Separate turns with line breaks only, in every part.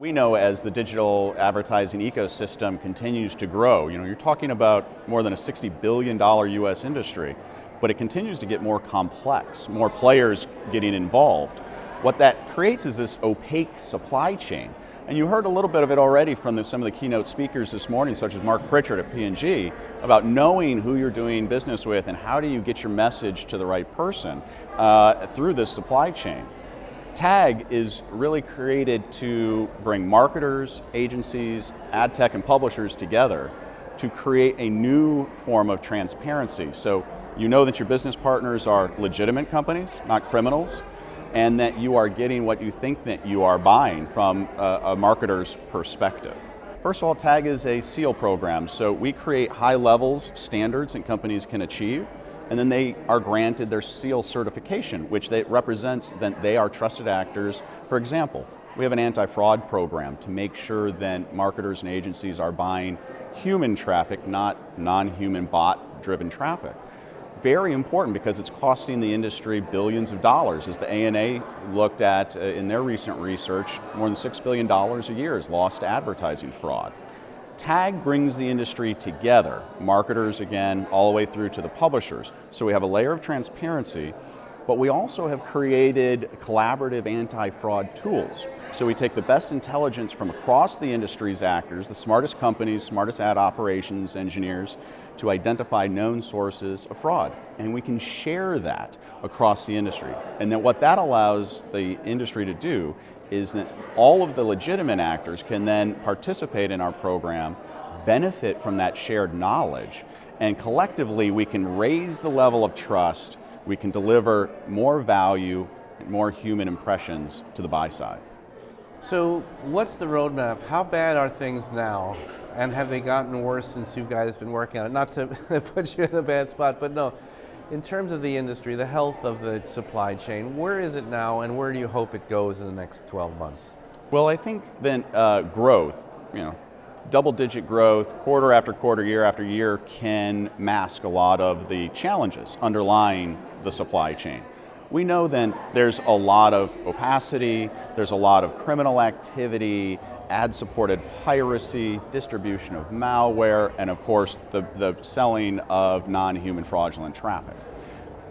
We know as the digital advertising ecosystem continues to grow, you're talking about more than a $60 billion US industry, but it continues to get more complex, more players getting involved. What that creates is this opaque supply chain. And you heard a little bit of it already from some of the keynote speakers this morning, such as Mark Pritchard at P&G, about knowing who you're doing business with and how do you get your message to the right person through this supply chain. TAG is really created to bring marketers, agencies, ad tech, and publishers together to create a new form of transparency. So you know that your business partners are legitimate companies, not criminals, and that you are getting what you think that you are buying from a marketer's perspective. First of all, TAG is a SEAL program, so we create high levels, standards that companies can achieve, and then they are granted their SEAL certification, which represents that they are trusted actors. For example, we have an anti-fraud program to make sure that marketers and agencies are buying human traffic, not non-human bot-driven traffic. Very important because it's costing the industry billions of dollars. As the ANA looked at in their recent research, more than $6 billion a year is lost to advertising fraud. TAG brings the industry together, marketers again, all the way through to the publishers. So we have a layer of transparency, but we also have created collaborative anti-fraud tools. So we take the best intelligence from across the industry's actors, the smartest companies, smartest ad operations engineers, to identify known sources of fraud. And we can share that across the industry. And then what that allows the industry to do is that all of the legitimate actors can then participate in our program, benefit from that shared knowledge, and collectively we can raise the level of trust, we can deliver more value, more human impressions to the buy side.
So what's the roadmap? How bad are things now? And have they gotten worse since you guys have been working on it? Not to put you in a bad spot, but no. In terms of the industry, the health of the supply chain, where is it now and where do you hope it goes in the next 12 months?
Well, I think that growth, double-digit growth, quarter after quarter, year after year, can mask a lot of the challenges underlying the supply chain. We know that there's a lot of opacity, there's a lot of criminal activity, ad-supported piracy, distribution of malware, and of course the selling of non-human fraudulent traffic.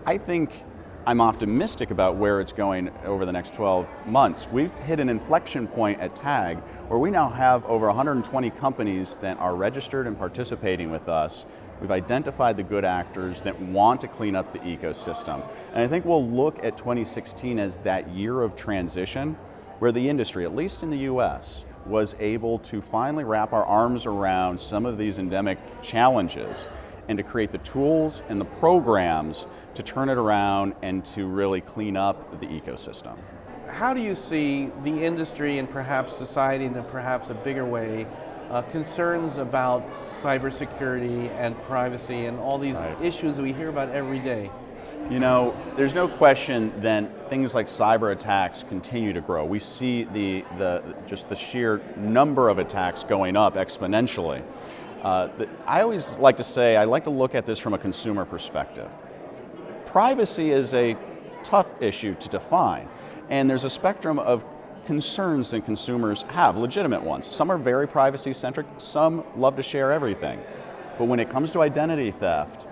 I think I'm optimistic about where it's going over the next 12 months. We've hit an inflection point at TAG where we now have over 120 companies that are registered and participating with us. We've identified the good actors that want to clean up the ecosystem. And I think we'll look at 2016 as that year of transition where the industry, at least in the US, was able to finally wrap our arms around some of these endemic challenges and to create the tools and the programs to turn it around and to really clean up the ecosystem.
How do you see the industry and perhaps society in perhaps a bigger way concerns about cybersecurity and privacy and all these issues that we hear about every day?
There's no question that things like cyber attacks continue to grow. We see just the sheer number of attacks going up exponentially. I always like to say, I like to look at this from a consumer perspective. Privacy is a tough issue to define, and there's a spectrum of concerns that consumers have, legitimate ones. Some are very privacy-centric, some love to share everything. But when it comes to identity theft,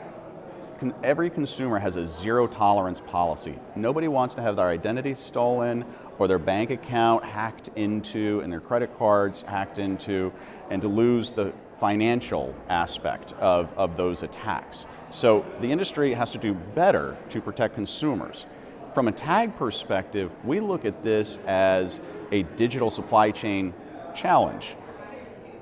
every consumer has a zero-tolerance policy. Nobody wants to have their identity stolen or their bank account hacked into and their credit cards hacked into, and to lose the financial aspect of those attacks. So the industry has to do better to protect consumers. From a TAG perspective, we look at this as a digital supply chain challenge.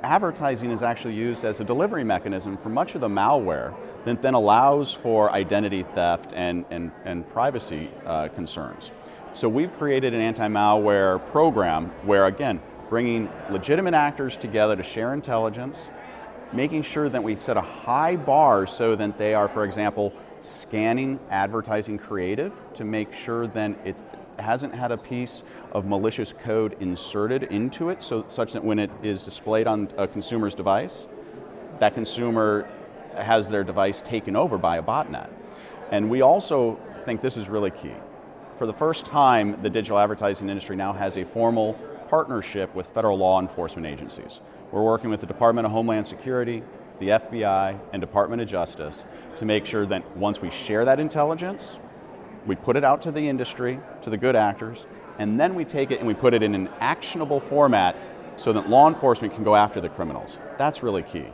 Advertising is actually used as a delivery mechanism for much of the malware that then allows for identity theft and privacy concerns. So we've created an anti-malware program where, again, bringing legitimate actors together to share intelligence, making sure that we set a high bar so that they are, for example, scanning advertising creative to make sure that it hasn't had a piece of malicious code inserted into it, such that when it is displayed on a consumer's device, that consumer has their device taken over by a botnet. And we also think this is really key. For the first time, the digital advertising industry now has a formal partnership with federal law enforcement agencies. We're working with the Department of Homeland Security, the FBI, and Department of Justice to make sure that once we share that intelligence, we put it out to the industry, to the good actors, and then we take it and we put it in an actionable format so that law enforcement can go after the criminals. That's really key.